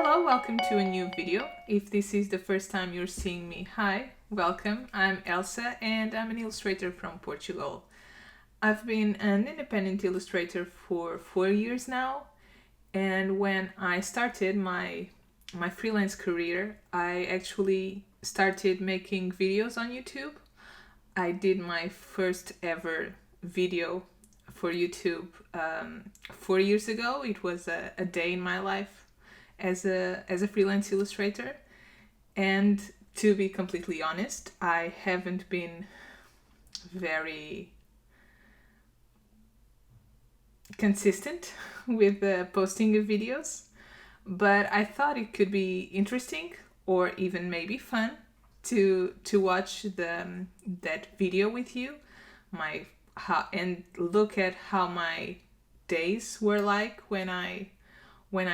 Hello, welcome to a new video. If this is the first time you're seeing me, hi, welcome. I'm Elsa and I'm an illustrator from Portugal. I've been an independent illustrator for 4 years now, and when I started my freelance career, I actually started making videos on YouTube. I did my first ever video for YouTube 4 years ago. It was a day in my life as a freelance illustrator, and to be completely honest, I haven't been very consistent with posting of videos, but I thought it could be interesting or even maybe fun to watch that video with you, and look at how my days were like when I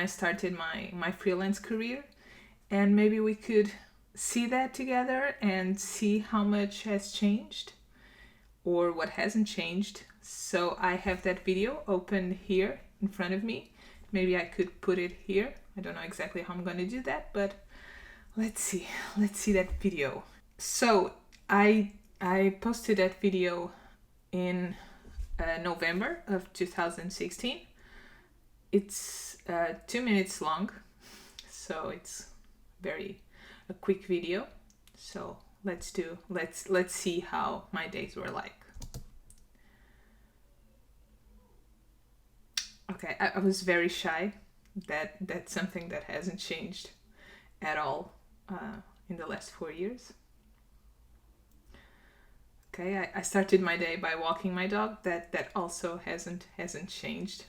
started my freelance career, and maybe we could see that together and see how much has changed or what hasn't changed. So I have that video open here in front of me. Maybe I could put it here. I don't know exactly how I'm going to do that, but let's see that video. So I posted that video in November of 2016. It's 2 minutes long, so it's a quick video. So let's see how my days were like. Okay, I was very shy. That's something that hasn't changed at all in the last 4 years. Okay, I started my day by walking my dog. That also hasn't changed.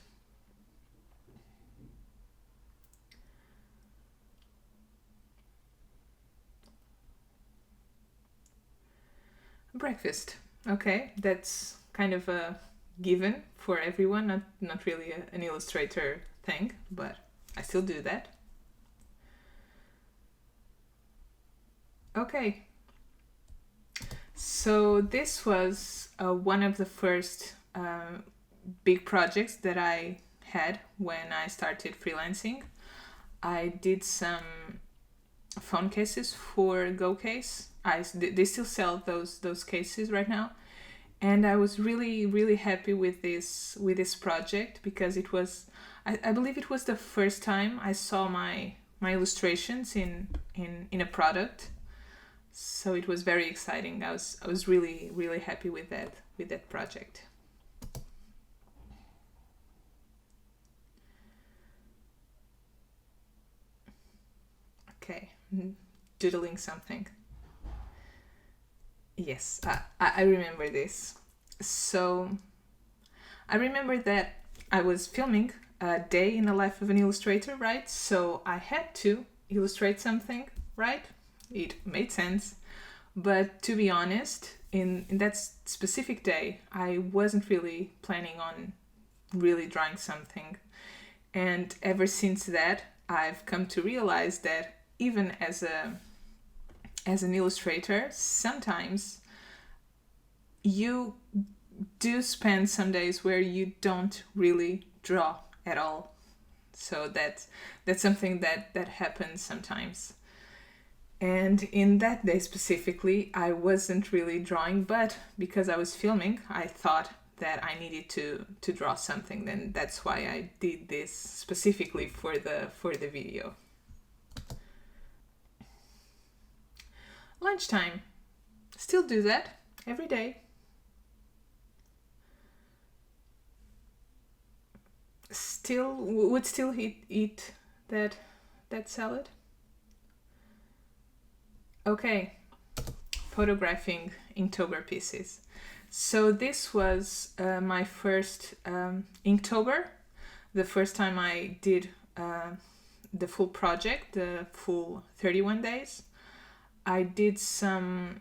Breakfast. Okay, that's kind of a given for everyone, not really an illustrator thing, but I still do that. Okay, so this was one of the first big projects that I had when I started freelancing. I did some phone cases for GoCase. They still sell those cases right now, and I was really happy with this project because it was, I believe it was the first time I saw my illustrations in a product, so it was very exciting. I was really happy with that project. Okay, doodling something. Yes, I remember this. So I remember that I was filming a day in the life of an illustrator, right? So I had to illustrate something, right? It made sense. But to be honest, in that specific day, I wasn't really planning on really drawing something. And ever since that, I've come to realize that even as an illustrator, sometimes you do spend some days where you don't really draw at all. So that's something that happens sometimes. And in that day specifically, I wasn't really drawing, but because I was filming, I thought that I needed to draw something. Then that's why I did this specifically for the video. Lunchtime. Still do that every day. Would still eat that salad. Okay, photographing Inktober pieces. So this was my first Inktober, the first time I did the full project, the full 31 days. I did some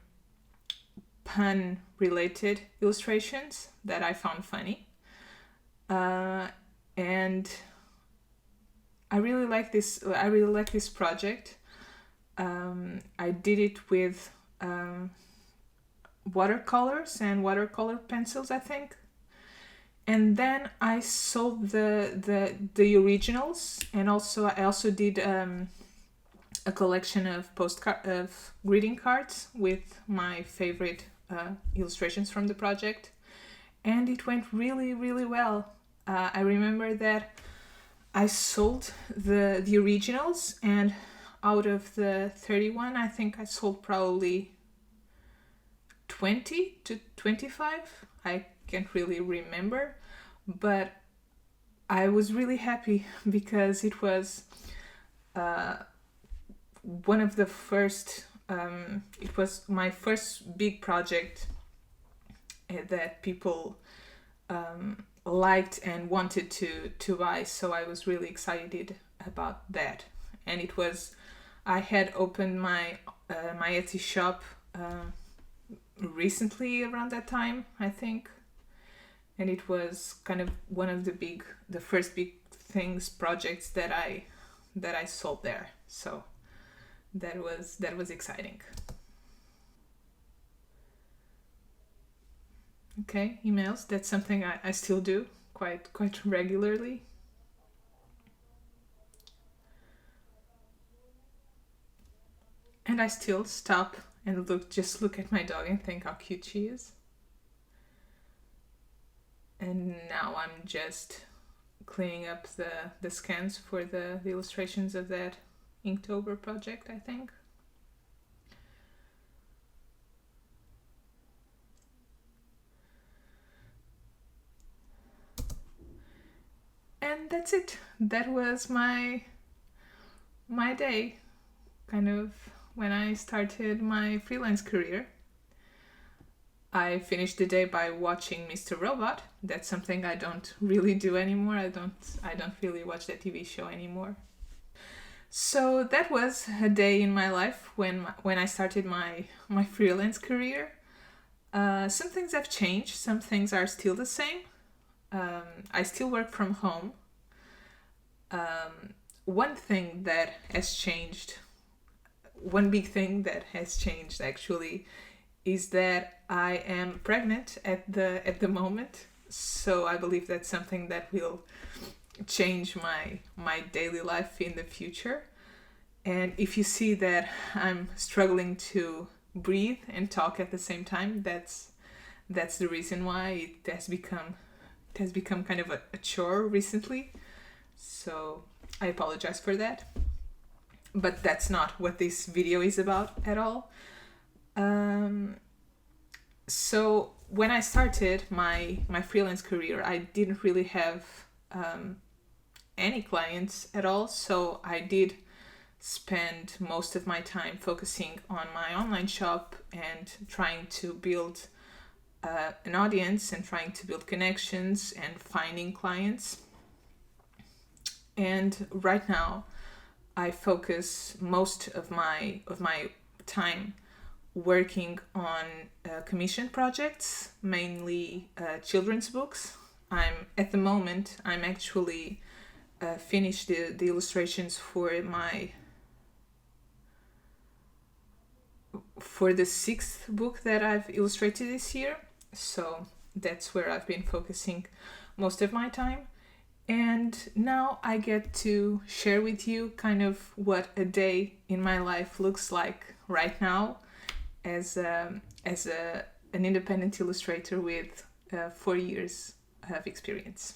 pun-related illustrations that I found funny. And I really like this project. I did it with watercolors and watercolor pencils, I think. And then I sold the originals, and I also did a collection of greeting cards with my favorite illustrations from the project, and it went really, really well. I remember that I sold the originals, and out of the 31, I think I sold probably 20 to 25. I can't really remember, but I was really happy because it was one of the first, it was my first big project that people liked and wanted to buy, so I was really excited about that. And it was, I had opened my my Etsy shop recently around that time, I think, and it was kind of one of the first big projects that I sold there. So that was exciting. Okay, emails. That's something I still do quite regularly. And I still stop and look at my dog and think how cute she is. And now I'm just cleaning up the scans for the illustrations of that Inktober project, I think. And that's it. That was my day, kind of when I started my freelance career. I finished the day by watching Mr. Robot. That's something I don't really do anymore. I don't really watch that TV show anymore. So that was a day in my life when I started my freelance career. Some things have changed. Some things are still the same. I still work from home. One thing that has changed, one big thing that has changed actually, is that I am pregnant at the moment. So I believe that's something that will change my daily life in the future. And if you see that I'm struggling to breathe and talk at the same time, that's the reason why it has become kind of a chore recently. So I apologize for that. But that's not what this video is about at all. So when I started my freelance career, I didn't really have any clients at all. So I did spend most of my time focusing on my online shop and trying to build an audience and trying to build connections and finding clients. And right now, I focus most of my time working on commission projects, mainly children's books. I'm actually finished the illustrations for the sixth book that I've illustrated this year. So that's where I've been focusing most of my time. And now I get to share with you kind of what a day in my life looks like right now as an independent illustrator with 4 years of experience.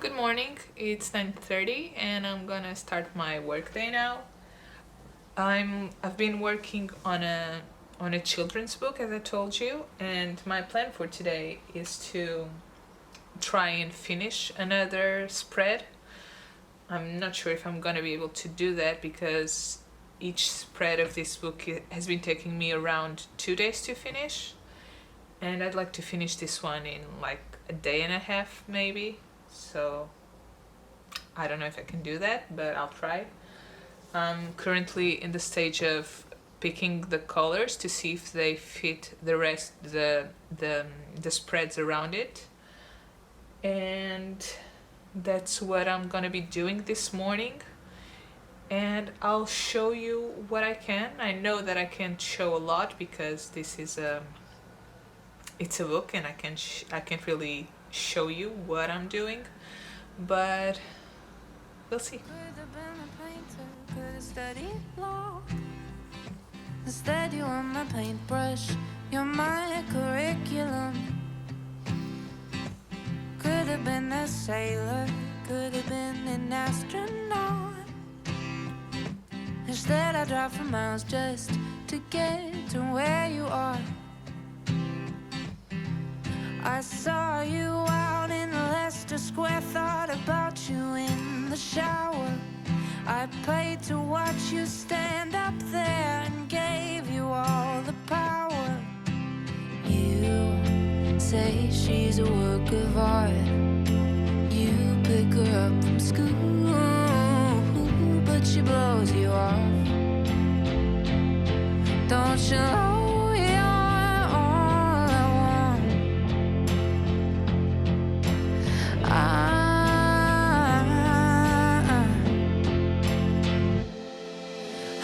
Good morning, it's 9:30 and I'm gonna start my workday now. I've been working on a children's book, as I told you, and my plan for today is to try and finish another spread. I'm not sure if I'm gonna be able to do that because each spread of this book has been taking me around 2 days to finish, and I'd like to finish this one in like a day and a half maybe. So I don't know if I can do that, but I'll try. I'm currently in the stage of picking the colors to see if they fit the rest the spreads around it. and that's what I'm gonna be doing this morning. And I'll show you what I can. I know that I can't show a lot because this is it's a book, and I can't really show you what I'm doing, but we'll see. Could have been a painter, could have studied law. Instead you are my paintbrush, you're my curriculum. Could have been a sailor, could have been an astronaut. Instead I drive for miles just to get to where you are. I saw you out in Leicester Square, thought about you in the shower. I paid to watch you stand up there and gave you all the power. You say she's a work of art. You pick her up from school, but she blows you off. Don't you know you're all I want?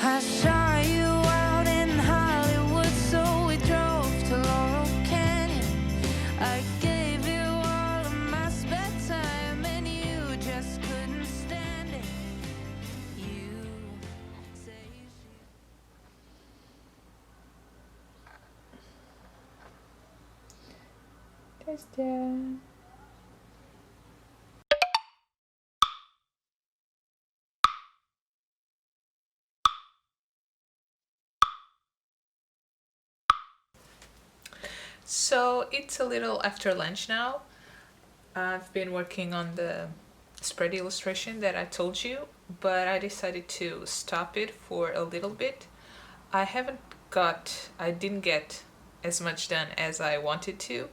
I saw you out in Hollywood, so we drove to Laurel Canyon. I gave you all of my spare time, and you just couldn't stand it. You say Test. So it's a little after lunch now. I've been working on the spread illustration that I told you, but I decided to stop it for a little bit. I didn't get as much done as I wanted to,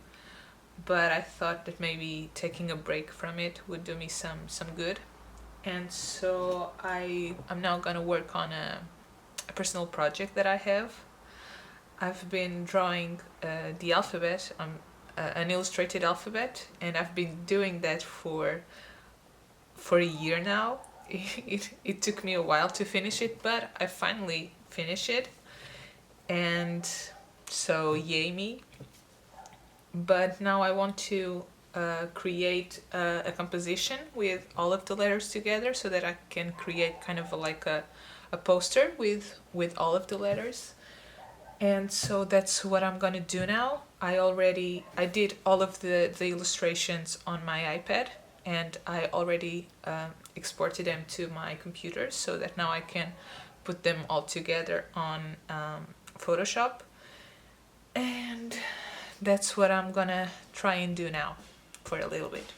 but I thought that maybe taking a break from it would do me some good. And so I'm now gonna work on a personal project that I have. I've been drawing the alphabet, an illustrated alphabet, and I've been doing that for a year now. It took me a while to finish it, but I finally finished it, and so yay me. But now I want to create a composition with all of the letters together so that I can create kind of like a poster with all of the letters. And so that's what I'm gonna do now. I did all of the illustrations on my iPad, and I already exported them to my computer so that now I can put them all together on Photoshop. And that's what I'm gonna try and do now for a little bit.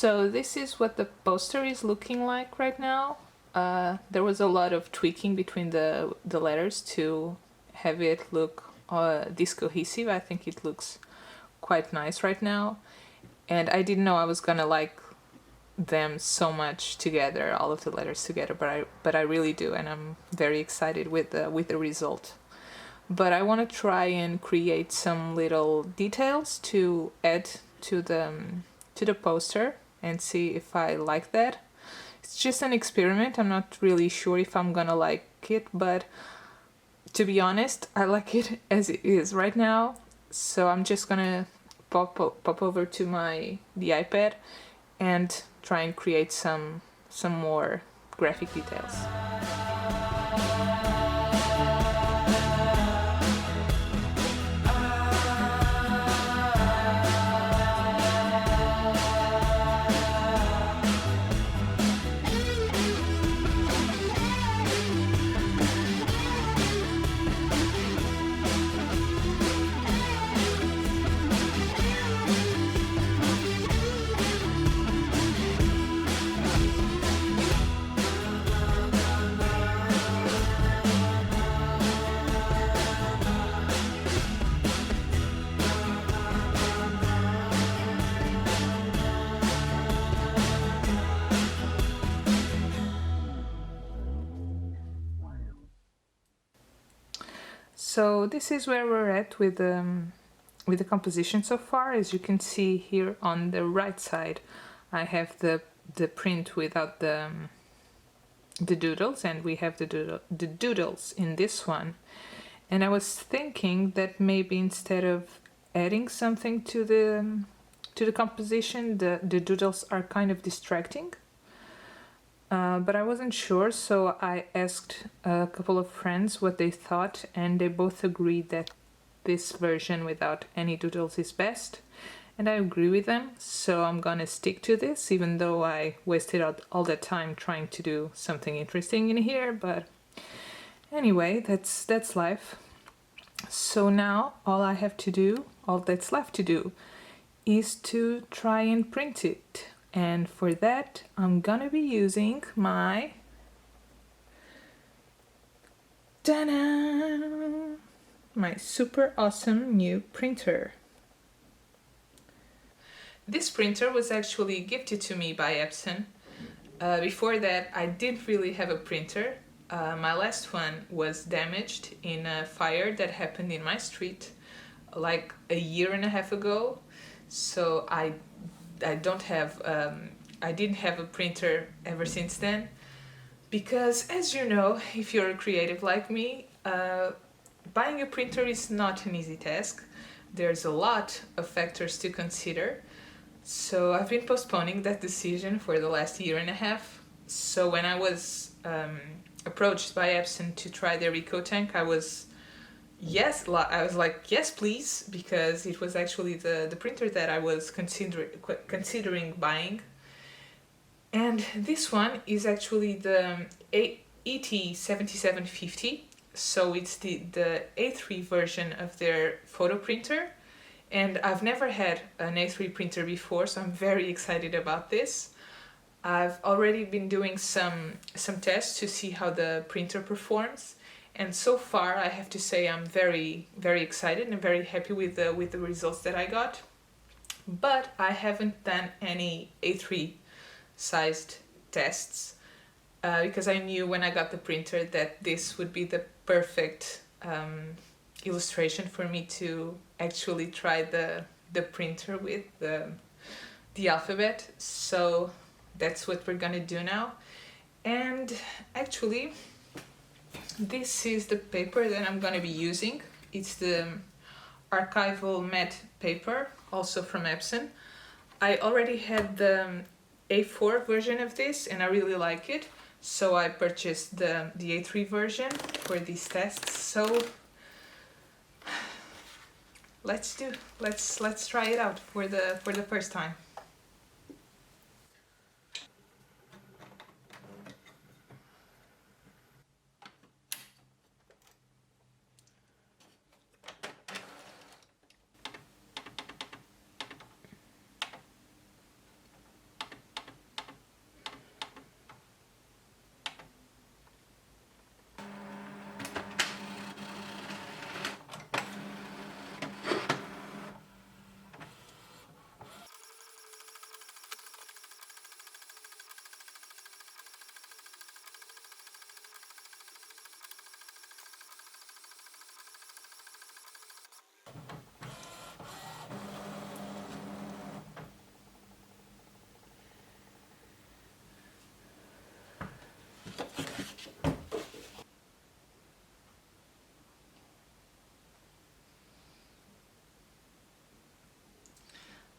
So this is what the poster is looking like right now. There was a lot of tweaking between the letters to have it look this cohesive. I think it looks quite nice right now. And I didn't know I was gonna like them so much together, all of the letters together, but I really do, and I'm very excited with the result. But I want to try and create some little details to add to the poster and see if I like that. It's just an experiment. I'm not really sure if I'm gonna like it, but to be honest, I like it as it is right now. So I'm just gonna pop over to the iPad and try and create some more graphic details. So this is where we're at with the composition so far. As you can see here on the right side, I have the print without the doodles, and we have the doodles in this one. And I was thinking that maybe instead of adding something to the composition, the doodles are kind of distracting. But I wasn't sure, so I asked a couple of friends what they thought, and they both agreed that this version without any doodles is best. And I agree with them, so I'm gonna stick to this, even though I wasted all that time trying to do something interesting in here. But anyway, that's life. So now all that's left to do is to try and print it. And for that, I'm gonna be using my ta-da! My super awesome new printer. This printer was actually gifted to me by Epson. Before that, I didn't really have a printer. My last one was damaged in a fire that happened in my street like a year and a half ago. So I didn't have a printer ever since then, because as you know, if you're a creative like me, buying a printer is not an easy task. There's a lot of factors to consider. So I've been postponing that decision for the last year and a half. So when I was approached by Epson to try their Eco Tank, I was like, yes, please, because it was actually the printer that I was considering buying. And this one is actually the ET7750. So it's the A3 version of their photo printer. And I've never had an A3 printer before, so I'm very excited about this. I've already been doing some tests to see how the printer performs. And so far, I have to say I'm very, very excited and very happy with the results that I got. But I haven't done any A3 sized tests because I knew when I got the printer that this would be the perfect illustration for me to actually try the printer with the alphabet. So that's what we're gonna do now. And actually, this is the paper that I'm gonna be using. It's the archival matte paper, also from Epson. I already had the A4 version of this and I really like it, so I purchased the A3 version for these tests. So let's try it out for the first time.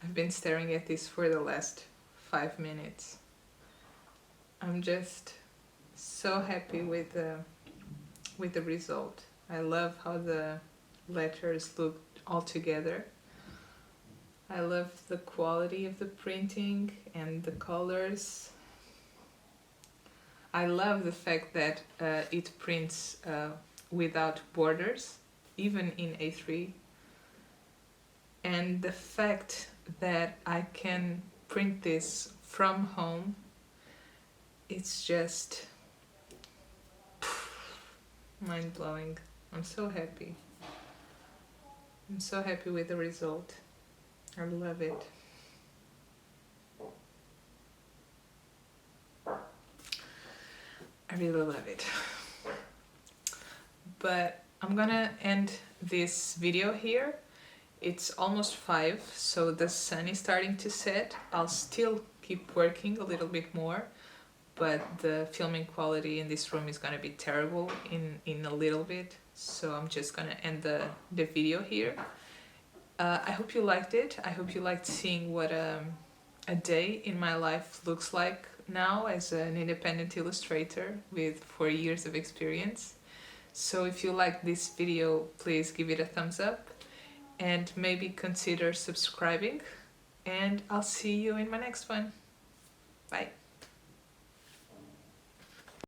I've been staring at this for the last 5 minutes. I'm just so happy with the result. I love how the letters look all together. I love the quality of the printing and the colors. I love the fact that it prints without borders, even in A3. And the fact that I can print this from home, it's just mind-blowing. I'm so happy. I'm so happy with the result. I love it. I really love it. But I'm gonna end this video here. It's almost 5, so the sun is starting to set. I'll still keep working a little bit more, but the filming quality in this room is gonna be terrible in a little bit, so I'm just gonna end the video here. I hope you liked it. I hope you liked seeing what a day in my life looks like now as an independent illustrator with 4 years of experience. So if you like this video, please give it a thumbs up and maybe consider subscribing, and I'll see you in my next one. Bye.